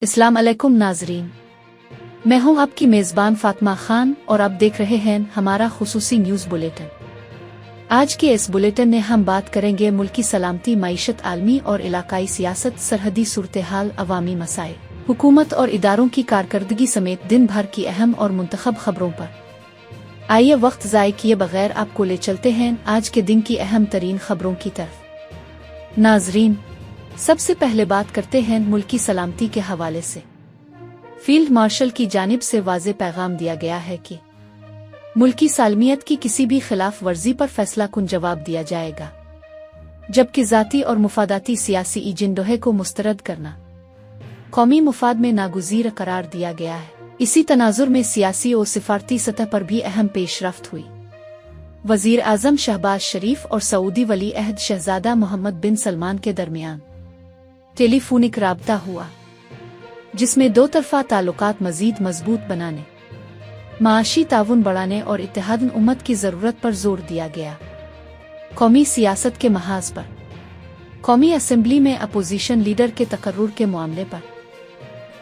अस्सलाम अलैकुम नाजरीन, मैं हूं आपकी मेज़बान फातिमा खान और आप देख रहे हैं हमारा खुसूसी न्यूज़ बुलेटिन। आज के इस बुलेटिन में हम बात करेंगे मुल्की सलामती, मईशत, आलमी और इलाकाई सियासत, सरहदी सूरत-ए-हाल, अवामी मसाइल, हुकूमत और इदारों की कारकर्दगी समेत दिन भर की अहम और मुंतखब खबरों पर। आइए वक्त ज़ाय किए बगैर आपको ले चलते हैं आज के दिन की अहम तरीन खबरों की तरफ। नाजरीन, सबसे पहले बात करते हैं मुल्की सलामती के हवाले से। फील्ड मार्शल की जानिब से वाज़े पैगाम दिया गया है कि मुल्की सालमियत की किसी भी खिलाफ वर्जी पर फैसला कुन जवाब दिया जाएगा, जबकि ज़ाती और मुफादाती सियासी एजेंडों को मुस्तरद करना कौमी मुफाद में नागुज़ीर करार दिया गया है। इसी तनाजुर में सियासी और सिफारती सतह पर भी अहम पेशरफ्त हुई। वज़ीर आज़म शहबाज शरीफ और सऊदी वली अहद शहजादा मोहम्मद बिन सलमान के दरमियान टेलीफोनिक राब्ता हुआ, जिसमें दो तरफा ताल्लुकात मज़ीद मजबूत बनाने, माशी ताउन बढ़ाने और इत्तेहाद उम्मत की ज़रूरत पर जोर दिया गया। कौमी सियासत के महाज पर कौमी असम्बली में अपोजिशन लीडर के तकर्रुर के मामले पर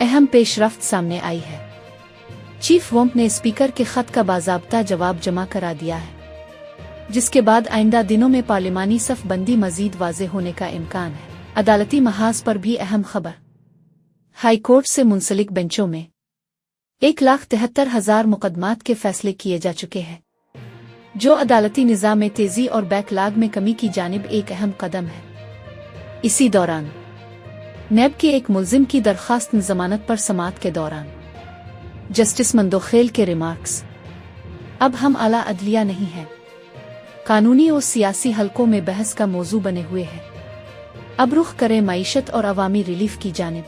अहम पेशरफ्त सामने आई है। चीफ वम्प ने स्पीकर के खत का बाज़ाब्ता जवाब जमा करा दिया है, जिसके बाद आइंदा दिनों में पार्लिमानी सफ बंदी मज़ीद वाज़े होने का इम्कान है। अदालती महाज पर भी अहम खबर। हाई कोर्ट से मुंसलिक बेंचों में 1,73,000 मुकदमात के फैसले किए जा चुके हैं, जो अदालती निज़ाम में तेजी और बैकलॉग में कमी की जानिब एक अहम कदम है। इसी दौरान नैब के एक मुल्जिम की दरखास्त जमानत पर समाअत के दौरान जस्टिस मंदोखेल के रिमार्क्स, अब हम आला अदलिया नहीं हैं, कानूनी और सियासी हलकों में बहस का मौजू बने हुए हैं। अब रुख करें मईशत और अवामी रिलीफ की जानिब।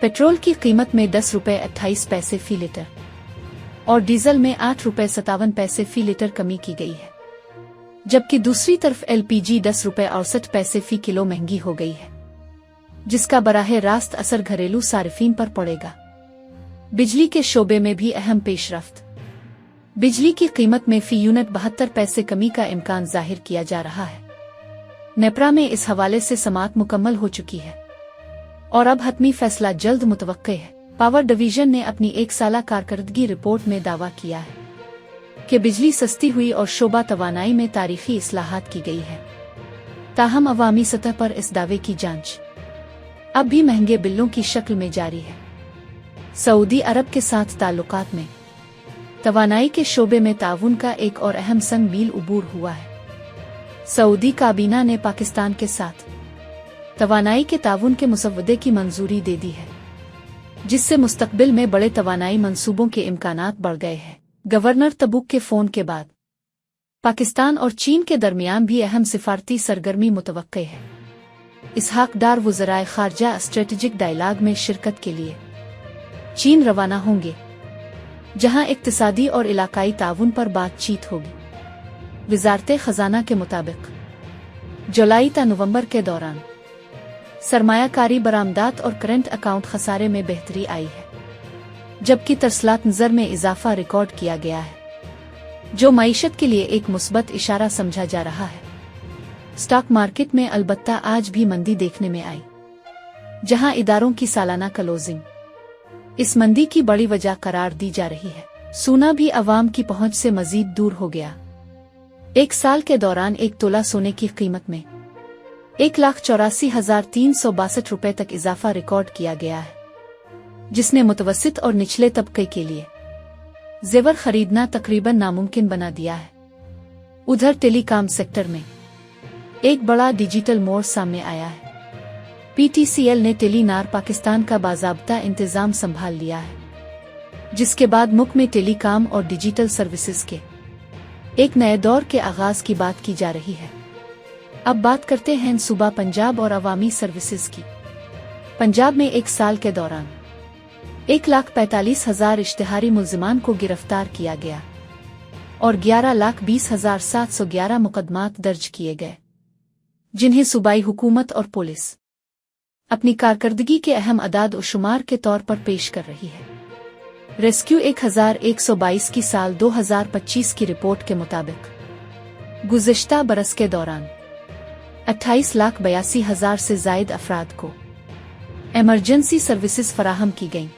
पेट्रोल की कीमत में 10 रुपये 28 पैसे फी लीटर और डीजल में 8 रुपये 57 पैसे फी लीटर कमी की गई है, जबकि दूसरी तरफ LPG 10 रुपये 68 पैसे फी किलो महंगी हो गई है, जिसका बराह रास्त असर घरेलू सारिफीन पर पड़ेगा। बिजली के शोबे में भी अहम पेशरफ्त। बिजली की कीमत में फी यूनिट 72 पैसे कमी का इम्कान जाहिर किया जा रहा है। नेपरा में इस हवाले से समाअत मुकम्मल हो चुकी है और अब हतमी फैसला जल्द मुतवक्के है। पावर डिवीजन ने अपनी 1 साला कारकर्दगी रिपोर्ट में दावा किया है कि बिजली सस्ती हुई और शोबा तवानाई में तारीखी इस्लाहात की गई है। ताहम अवामी सतह पर इस दावे की जांच अब भी महंगे बिलों की शक्ल में जारी है। सऊदी अरब के साथ ताल्लुकात में तवानाई के शोबे में ताउन का एक और अहम संग मील उबूर हुआ है। सऊदी काबीना ने पाकिस्तान के साथ तवानाई के ताउन के मुसव्वदे की मंजूरी दे दी है, जिससे मुस्तकबिल में बड़े तवानाई मंसूबों के इम्कानात बढ़ गए हैं। गवर्नर तबुक के फ़ोन के बाद पाकिस्तान और चीन के दरमियान भी अहम सिफारती सरगर्मी मुतवक्के है। इसहाक डार वज़राए ख़ारजा स्ट्रेटेजिक डायलॉग में शिरकत के लिए चीन रवाना होंगे, जहां इक्तिसादी और इलाकाई ताउन पर बातचीत होगी। वज़ारत ख़ज़ाना के मुताबिक जुलाई ta नवंबर के दौरान सरमायाकारी बरामदात और करंट अकाउंट खसारे में बेहतरी आई है, जबकि तरसलात नज़र में इजाफा रिकॉर्ड किया गया है, जो मईशत के लिए एक मुस्बत इशारा समझा जा रहा है। स्टॉक मार्केट में अलबत्ता आज भी मंदी देखने में आई, जहां इदारों की सालाना क्लोजिंग इस मंदी की बड़ी वजह करार दी जा रही है। सोना भी अवाम की पहुंच से मजीद दूर हो गया। 1 साल के दौरान 1 तोला सोने की कीमत में 1,84,362 रुपये तक इजाफा रिकॉर्ड किया गया है, जिसने मुतवस्सित और निचले तबके के लिए जेवर खरीदना तकरीबन नामुमकिन बना दिया है। उधर टेलीकॉम सेक्टर में एक बड़ा डिजिटल मोड़ सामने आया है। PTCL ने टेलीनार पाकिस्तान का बाज़ाब्ता इंतजाम संभाल लिया है, जिसके बाद मुल्क में टेलीकॉम और डिजिटल सर्विसेज के एक नए दौर के आगाज की बात की जा रही है। अब बात करते हैं सूबा पंजाब और अवामी सर्विसेज की। पंजाब में 1 साल के दौरान 1,45,000 इश्तिहारी मुल्जिमान को गिरफ्तार किया गया और 11,20,711 मुकदमात दर्ज किए गए, जिन्हें सूबाई हुकूमत और पुलिस अपनी कारकर्दगी के अहम अदाद और शुमार के तौर पर पेश कर रही है। रेस्क्यू 1122 की साल 2025 की रिपोर्ट के मुताबिक गुज़िश्ता बरस के दौरान 28,82,000 से ज़ायद अफराद को इमरजेंसी सर्विसेज फराहम की गईं,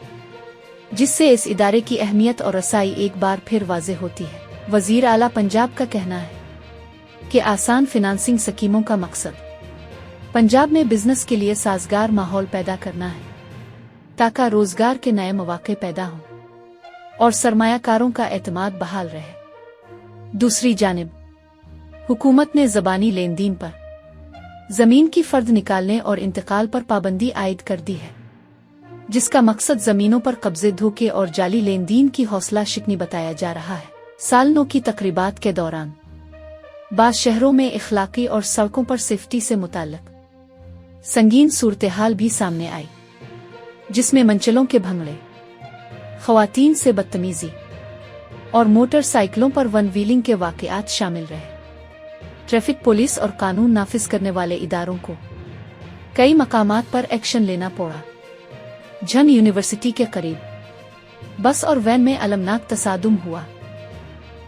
जिससे इस इदारे की अहमियत और रसाई एक बार फिर वाज़ेह होती है। वज़ीर आला पंजाब का कहना है कि आसान फिनांसिंग स्कीमों का मकसद पंजाब में बिजनेस के लिए साजगार माहौल पैदा करना है, ताकि रोजगार के नए मौके पैदा हों और सरमायाकारों का एतमाद बहाल रहे। दूसरी जानिब हुकूमत ने ज़बानी लेन देन पर ज़मीन की फ़र्द निकालने और इंतकाल पर पाबंदी आयद कर दी है, जिसका मकसद ज़मीनों पर कब्जे धोखे और जाली लेन देन की हौसला शिकनी बताया जा रहा है। साल 9 की तकरीबात के दौरान बाज़ शहरों में इखलाकी और सड़कों पर सेफ्टी से मुताल्लिक संगीन सूरत-ए-हाल भी सामने आई, जिसमें मंचलों के भंगड़े, ख़वातीन से बदतमीज़ी और मोटरसाइकिलों पर वन व्हीलिंग के वाक़यात शामिल रहे। ट्रैफिक पुलिस और कानून नाफिज करने वाले इदारों को कई मकामात पर एक्शन लेना पड़ा। झन यूनिवर्सिटी के करीब बस और वैन में अलमनाक तसादुम हुआ,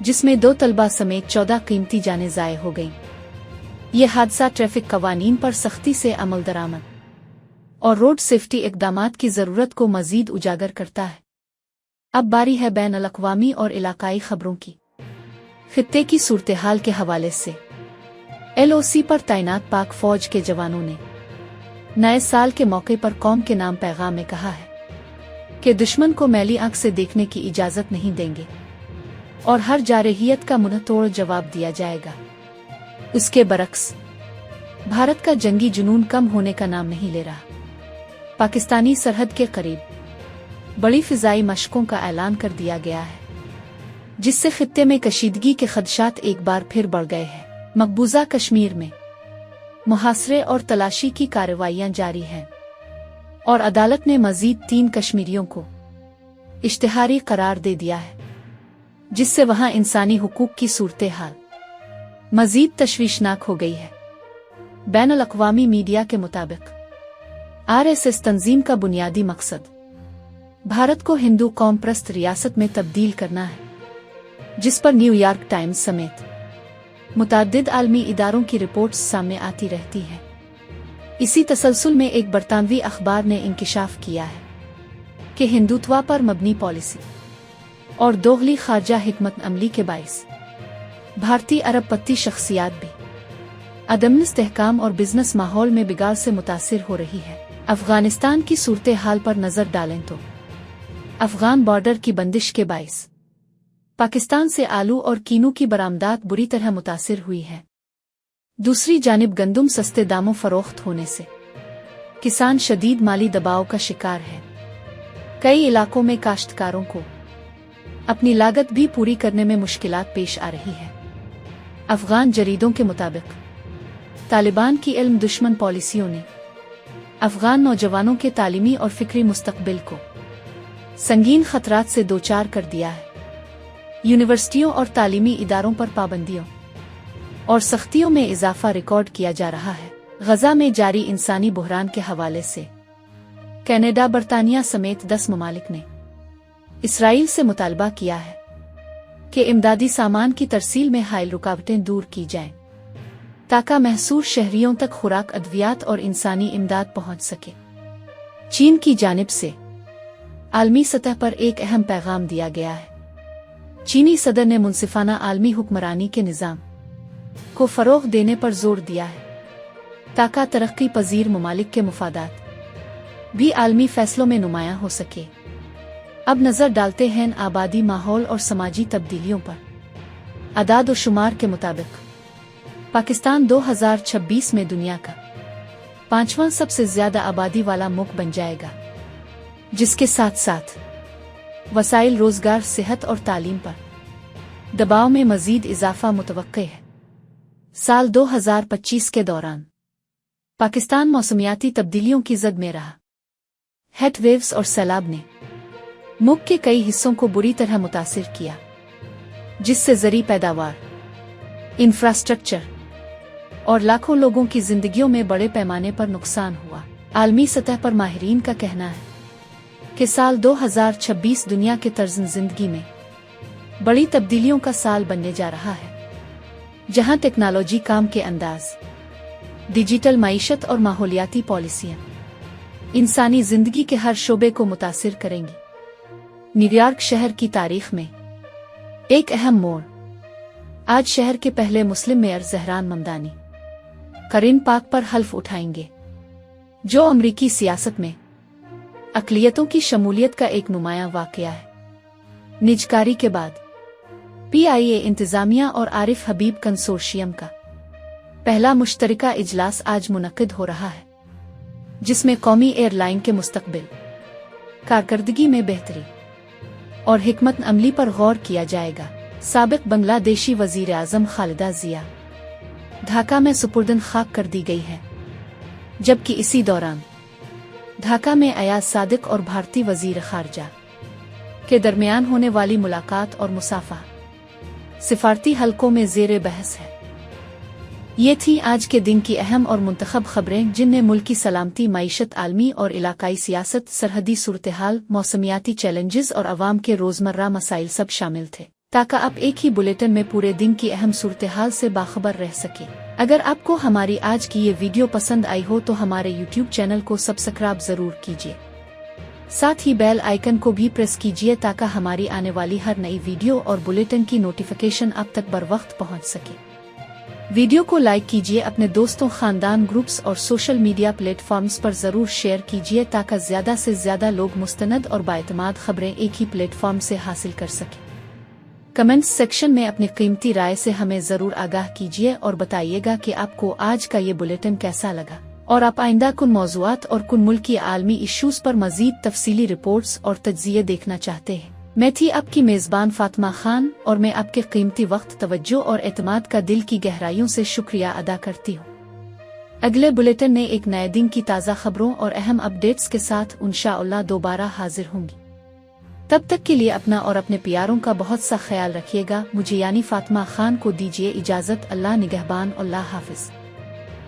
जिसमें 2 तलबा समेत 14 कीमती जानें ज़ाय हो गईं। ये हादसा ट्रैफिक कवानीन पर सख्ती से अमल दरामद और रोड सेफ्टी इक़दामात की ज़रूरत को मज़ीद उजागर करता है। अब बारी है बैन अल-अक़वामी और इलाकाई खबरों की। खित्ते की सूरत-ए-हाल के हवाले से LOC पर तैनात पाक फ़ौज के जवानों ने नए साल के मौके पर कौम के नाम पैगाम में कहा है कि दुश्मन को मैली आंख से देखने की इजाज़त नहीं देंगे और हर जारहियत का मुंहतोड़ जवाब दिया जाएगा। उसके बरक्स भारत का जंगी जुनून कम होने का नाम नहीं ले रहा। पाकिस्तानी सरहद के करीब बड़ी फ़िज़ाई मशकों का ऐलान कर दिया गया है, जिससे खित्ते में कशीदगी के खदशात एक बार फिर बढ़ गए हैं। मकबूजा कश्मीर में मुहासरे और तलाशी की कार्रवाइयां जारी हैं और अदालत ने मज़ीद 3 कश्मीरियों को इश्तिहारी करार दे दिया है, जिससे वहां इंसानी हुकूक की सूरत-ए-हाल मज़ीद तशवीशनाक हो गई है। बैन अल-अक़वामी मीडिया के मुताबिक RSS तंजीम का बुनियादी मकसद भारत को हिंदू कौम प्रस्त रियासत में तब्दील करना है, जिस पर न्यूयॉर्क टाइम्स समेत मुतअद्दिद आलमी इदारों की रिपोर्ट्स सामने आती रहती हैं। इसी तसलसल में एक बरतानवी अखबार ने इंकिशाफ किया है कि हिंदुत्व पर मबनी पॉलिसी और दोगली खारजा हिकमत अमली के बाइस भारतीय अरबपंथी शख्सियात भी अदम इस्तेहकाम और बिजनेस माहौल में बिगाड़ से मुतासिर हो रही है। अफगानिस्तान की सूरत-ए-हाल पर नजर डालें तो अफगान बॉर्डर की बंदिश के बाइस पाकिस्तान से आलू और कीनू की बरामदात बुरी तरह मुतासिर हुई है। दूसरी जानिब गंदम सस्ते दामों फरोख्त होने से किसान शदीद माली दबाव का शिकार है। कई इलाकों में काश्तकारों को अपनी लागत भी पूरी करने में मुश्किलात पेश आ रही है। अफगान जरीदों के मुताबिक तालिबान की इल्म दुश्मन पॉलिसियों ने अफगान नौजवानों के तालीमी और फिक्री मुस्तकबिल को संगीन खतरात से दोचार कर दिया है। यूनिवर्सिटियों और तालीमी इदारों पर पाबंदियों और सख्तियों में इजाफा रिकॉर्ड किया जा रहा है। गजा में जारी इंसानी बहरान के हवाले से कनाडा, बरतानिया समेत 10 ममालिक ने इसराइल से मुतालबा किया है कि इमदादी सामान की तरसील में हाइल रुकावटें दूर की जाएं, ताकि महसूर शहरियों तक खुराक, अद्वियात और इंसानी इमदाद पहुंच सके। चीन की जानिब से आलमी सतह पर एक अहम पैगाम दिया गया है। चीनी सदर ने मुनसिफाना आलमी हुक्मरानी के निज़ाम को फ़रोग़ देने पर जोर दिया है, ताकि तरक्की पजीर ममालिक के मुफादात भी आलमी फैसलों में नुमायां हो सके। अब नज़र डालते हैं आबादी, माहौल और समाजी तब्दीलियों पर। अदाद और शुमार के मुताबिक पाकिस्तान 2026 में दुनिया का 5वां सबसे ज्यादा आबादी वाला मुल्क बन जाएगा, जिसके साथ साथ वसाइल, रोजगार, सेहत और तालीम पर दबाव में मजीद इजाफा मुतवक्के है। साल 2025 के दौरान पाकिस्तान मौसमियाती तब्दीलियों की जद में रहा। हीट वेव्स और सैलाब ने मुल्क के कई हिस्सों को बुरी तरह मुतासिर किया, जिससे ज़री पैदावार, इंफ्रास्ट्रक्चर और लाखों लोगों की जिंदगियों में बड़े पैमाने पर नुकसान हुआ। आलमी सतह पर माहिरीन का कहना है कि साल 2026 दुनिया के तर्ज़ जिंदगी में बड़ी तब्दीलियों का साल बनने जा रहा है, जहां टेक्नोलॉजी, काम के अंदाज, डिजिटल मईशत और माहौलियाती पॉलिसियां इंसानी जिंदगी के हर शोबे को मुतासिर करेंगी। न्यूयॉर्क शहर की तारीख में एक अहम मोड़। आज शहर के पहले मुस्लिम मेयर ज़हरान ममदानी करीन पाक पर हल्फ उठाएंगे, जो अमरीकी सियासत में अक़लियतों की शमूलियत का एक नुमायां वाक़या है। निजकारी के बाद PIA इंतज़ामिया और आरिफ हबीब कंसोर्शियम का पहला मुश्तरका इजलास आज मुनक़िद हो रहा है, जिसमें कौमी एयरलाइन के मुस्तक़बिल, कारकर्दगी में बेहतरी और हिकमत अमली पर गौर किया जाएगा। साबिक़ बांग्लादेशी वज़ीर आज़म खालिदा ज़िया ढाका में सुपुर्दन खाक कर दी गई है, जबकि इसी दौरान ढाका में अयाज सादिक और भारतीय वज़ीर ख़ारजा के दरमियान होने वाली मुलाकात और मुसाफा सिफारती हलकों में ज़ेरे बहस है। ये थी आज के दिन की अहम और मुंतखब खबरें, जिनमें मुल्की सलामती, मईशत, आलमी और इलाकाई सियासत, सरहदी सूरत-ए-हाल, मौसमियाती चैलेंजेस और अवाम के रोज़मर्रा मसाइल सब शामिल थे, ताकि आप एक ही बुलेटिन में पूरे दिन की अहम सूरत-ए-हाल से बाखबर रह सकें। अगर आपको हमारी आज की ये वीडियो पसंद आई हो तो हमारे YouTube चैनल को सब्सक्राइब ज़रूर कीजिए, साथ ही बेल आइकन को भी प्रेस कीजिए ताकि हमारी आने वाली हर नई वीडियो और बुलेटिन की नोटिफिकेशन आप तक बर वक्त पहुँच सके। वीडियो को लाइक कीजिए, अपने दोस्तों, खानदान, ग्रुप्स और सोशल मीडिया प्लेटफॉर्म्स पर ज़रूर शेयर कीजिए ताकि ज़्यादा से ज़्यादा लोग मुस्तनद और बाएतमाद खबरें एक ही प्लेटफॉर्म से हासिल कर सकें। कमेंट्स सेक्शन में अपनी कीमती राय से हमें ज़रूर आगाह कीजिए और बताइएगा कि आपको आज का ये बुलेटिन कैसा लगा, और आप आइंदा कुन मौज़ूआत और कुन मुल्की आलमी इश्यूज़ पर मज़ीद तफसीली रिपोर्ट्स और तज्ज़िये देखना चाहते हैं। मैं थी आपकी मेज़बान फ़ातिमा खान, और मैं आपके कीमती वक्त, तवज्जो और एतमाद का दिल की गहराइयों से शुक्रिया अदा करती हूँ। अगले बुलेटिन में एक नए दिन की ताज़ा खबरों और अहम अपडेट्स के साथ इंशाअल्लाह दोबारा हाजिर होंगी। तब तक के लिए अपना और अपने प्यारों का बहुत सा ख्याल रखिएगा। मुझे यानी फ़ातिमा खान को दीजिए इजाज़त। अल्लाह निगहबान। अल्लाह हाफ़िज़।